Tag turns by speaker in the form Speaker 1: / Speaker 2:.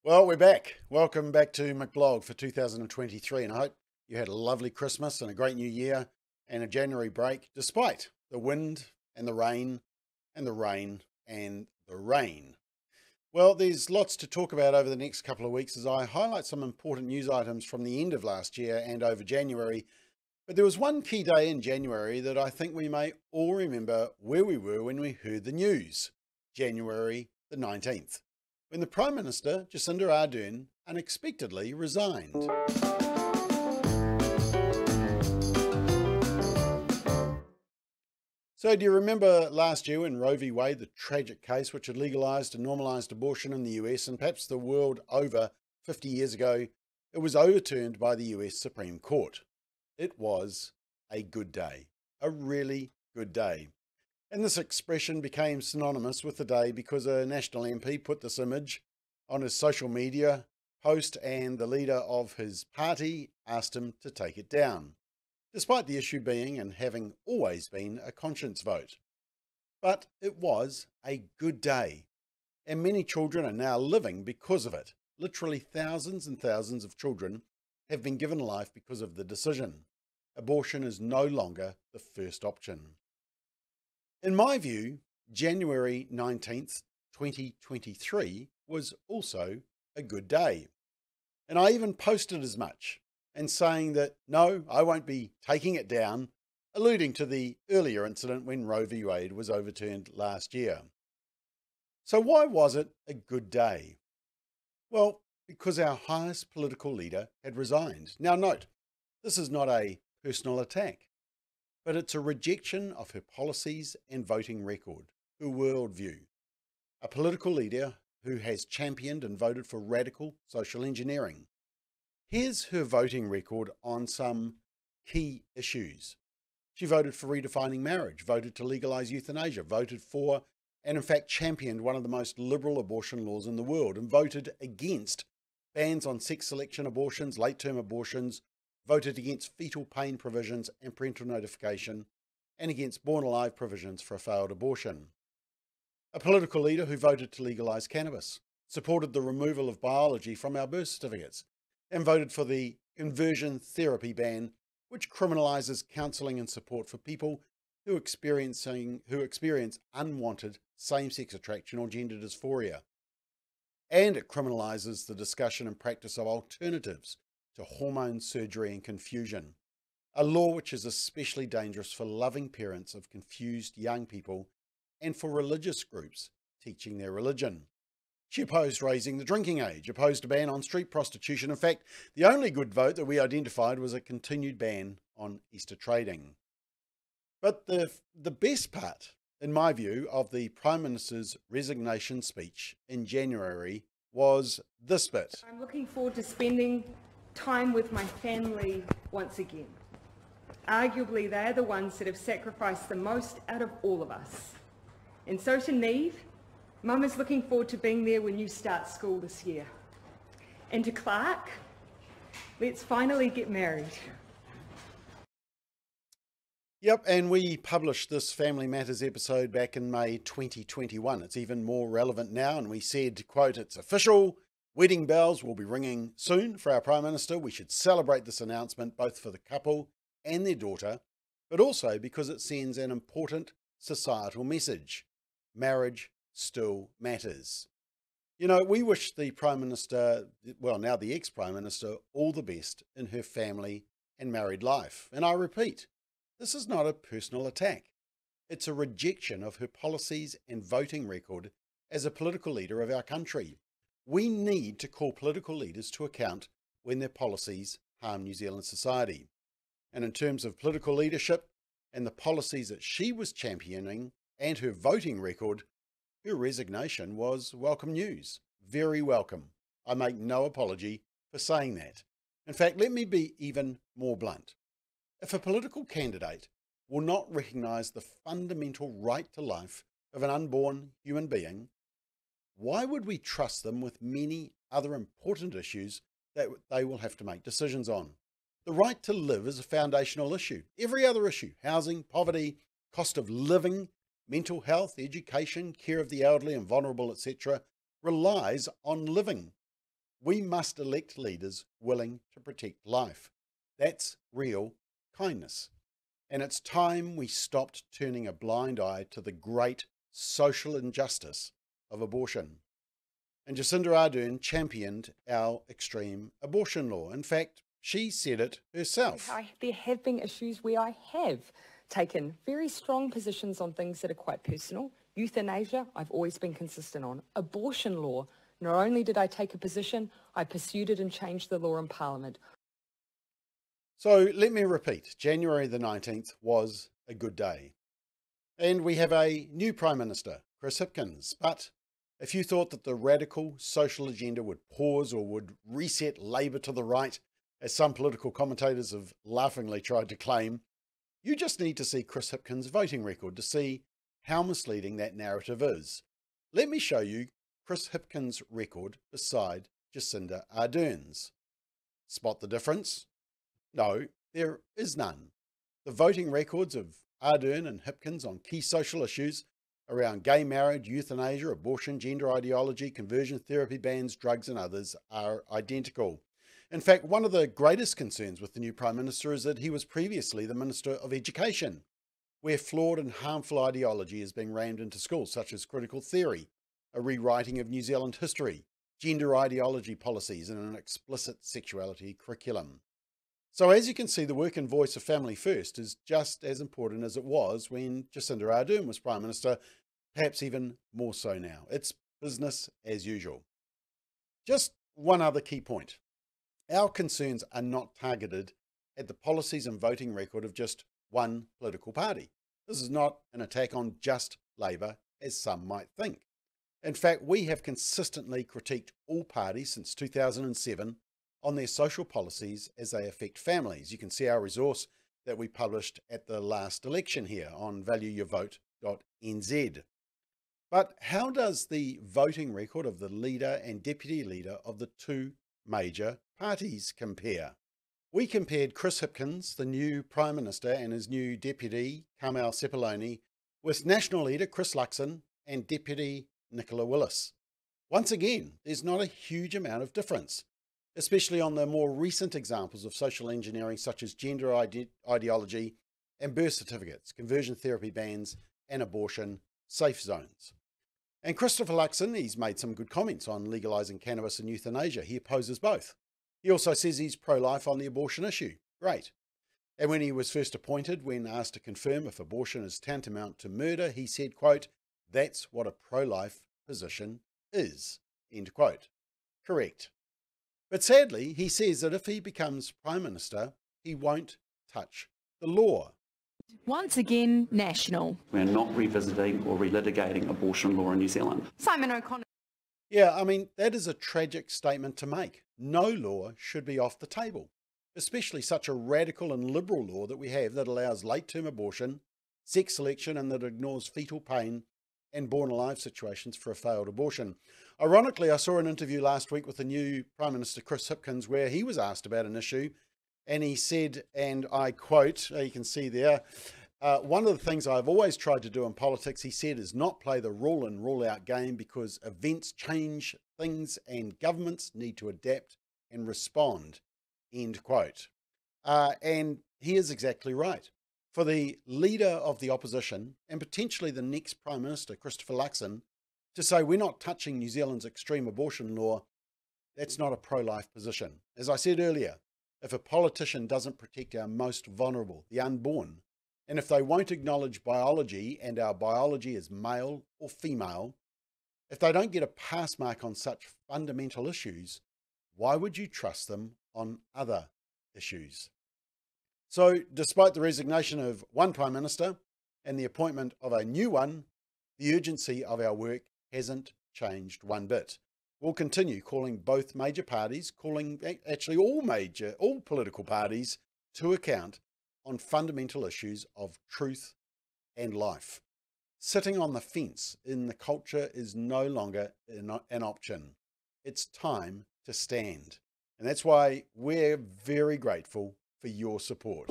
Speaker 1: Well, we're back. Welcome back to McBLOG for 2023, and I hope you had a lovely Christmas and a great new year and a January break, despite the wind and the rain and the rain and the rain. Well, there's lots to talk about over the next couple of weeks as I highlight some important news items from the end of last year and over January. But there was one key day in January that I think we may all remember where we were when we heard the news. January the 19th. When the Prime Minister, Jacinda Ardern, unexpectedly resigned. So do you remember last year when Roe v. Wade, the tragic case which had legalised and normalised abortion in the US and perhaps the world over 50 years ago, it was overturned by the US Supreme Court. It was a good day, a really good day. And this expression became synonymous with the day because a National MP put this image on his social media post and the leader of his party asked him to take it down, despite the issue being and having always been a conscience vote. But it was a good day, and many children are now living because of it. Literally thousands and thousands of children have been given life because of the decision. Abortion is no longer the first option. In my view, January 19th, 2023 was also a good day. And I even posted as much and saying that, no, I won't be taking it down, alluding to the earlier incident when Roe v. Wade was overturned last year. So why was it a good day? Well, because our highest political leader had resigned. Now note, this is not a personal attack, but it's a rejection of her policies and voting record, her worldview. A political leader who has championed and voted for radical social engineering. Here's her voting record on some key issues. She voted for redefining marriage, voted to legalise euthanasia, voted for and in fact championed one of the most liberal abortion laws in the world, and voted against bans on sex selection abortions, late-term abortions, voted against fetal pain provisions and parental notification, and against born alive provisions for a failed abortion. A political leader who voted to legalise cannabis, supported the removal of biology from our birth certificates, and voted for the conversion therapy ban, which criminalises counselling and support for people who experience unwanted same-sex attraction or gender dysphoria. And it criminalises the discussion and practice of alternatives to hormone surgery and confusion, a law which is especially dangerous for loving parents of confused young people and for religious groups teaching their religion. She opposed raising the drinking age, opposed a ban on street prostitution. In fact, the only good vote that we identified was a continued ban on Easter trading. But the best part, in my view, of the Prime Minister's resignation speech in January was this bit.
Speaker 2: I'm looking forward to spending time with my family once again. Arguably, they're the ones that have sacrificed the most out of all of us. And so to Neve, Mum is looking forward to being there when you start school this year. And to Clark, let's finally get married.
Speaker 1: Yep, and we published this Family Matters episode back in May 2021. It's even more relevant now, and we said, quote, "It's official. Wedding bells will be ringing soon for our Prime Minister. We should celebrate this announcement both for the couple and their daughter, but also because it sends an important societal message. Marriage still matters." You know, we wish the Prime Minister, well, now the ex-Prime Minister, all the best in her family and married life. And I repeat, this is not a personal attack. It's a rejection of her policies and voting record as a political leader of our country. We need to call political leaders to account when their policies harm New Zealand society. And in terms of political leadership and the policies that she was championing and her voting record, her resignation was welcome news. Very welcome. I make no apology for saying that. In fact, let me be even more blunt. If a political candidate will not recognise the fundamental right to life of an unborn human being, why would we trust them with many other important issues that they will have to make decisions on? The right to live is a foundational issue. Every other issue, housing, poverty, cost of living, mental health, education, care of the elderly and vulnerable, etc., relies on living. We must elect leaders willing to protect life. That's real kindness. And it's time we stopped turning a blind eye to the great social injustice of abortion. And Jacinda Ardern championed our extreme abortion law. In fact, she said it herself.
Speaker 3: There have been issues where I have taken very strong positions on things that are quite personal. Euthanasia, I've always been consistent on. Abortion law, not only did I take a position, I pursued it and changed the law in Parliament.
Speaker 1: So let me repeat, January the 19th was a good day. And we have a new Prime Minister, Chris Hipkins. But if you thought that the radical social agenda would pause or would reset Labour to the right, as some political commentators have laughingly tried to claim, you just need to see Chris Hipkins' voting record to see how misleading that narrative is. Let me show you Chris Hipkins' record beside Jacinda Ardern's. Spot the difference? No, there is none. The voting records of Ardern and Hipkins on key social issues around gay marriage, euthanasia, abortion, gender ideology, conversion therapy bans, drugs and others are identical. In fact, one of the greatest concerns with the new Prime Minister is that he was previously the Minister of Education, where flawed and harmful ideology is being rammed into schools, such as critical theory, a rewriting of New Zealand history, gender ideology policies, and an explicit sexuality curriculum. So as you can see, the work and voice of Family First is just as important as it was when Jacinda Ardern was Prime Minister, perhaps even more so now. It's business as usual. Just one other key point. Our concerns are not targeted at the policies and voting record of just one political party. This is not an attack on just Labour, as some might think. In fact, we have consistently critiqued all parties since 2007 on their social policies as they affect families. You can see our resource that we published at the last election here on valueyourvote.nz. But how does the voting record of the leader and deputy leader of the two major parties compare? We compared Chris Hipkins, the new Prime Minister, and his new deputy, Carmel Sepuloni, with national leader Chris Luxon and deputy Nicola Willis. Once again, there's not a huge amount of difference, especially on the more recent examples of social engineering such as gender ideology and birth certificates, conversion therapy bans and abortion safe zones. And Christopher Luxon, he's made some good comments on legalising cannabis and euthanasia. He opposes both. He also says he's pro-life on the abortion issue. Great. And when he was first appointed, when asked to confirm if abortion is tantamount to murder, he said, quote, "That's what a pro-life position is," end quote. Correct. But sadly, he says that if he becomes Prime Minister, he won't touch the law.
Speaker 4: Once again, national.
Speaker 5: We're not revisiting or relitigating abortion law in New Zealand.
Speaker 4: Simon O'Connor.
Speaker 1: Yeah, I mean, that is a tragic statement to make. No law should be off the table, especially such a radical and liberal law that we have that allows late-term abortion, sex selection, and that ignores fetal pain and born-alive situations for a failed abortion. Ironically, I saw an interview last week with the new Prime Minister Chris Hipkins where he was asked about an issue, and he said, and I quote, you can see there, one of the things I've always tried to do in politics, he said, is not play the rule in, rule out game because events change things and governments need to adapt and respond, end quote. And he is exactly right. For the leader of the opposition and potentially the next Prime Minister, Christopher Luxon, to say we're not touching New Zealand's extreme abortion law, that's not a pro-life position. As I said earlier, if a politician doesn't protect our most vulnerable, the unborn, and if they won't acknowledge biology and our biology as male or female, if they don't get a pass mark on such fundamental issues, why would you trust them on other issues? So, despite the resignation of one Prime Minister and the appointment of a new one, the urgency of our work hasn't changed one bit. We'll continue calling both major parties, calling actually all political parties to account on fundamental issues of truth and life. Sitting on the fence in the culture is no longer an option. It's time to stand. And that's why we're very grateful for your support.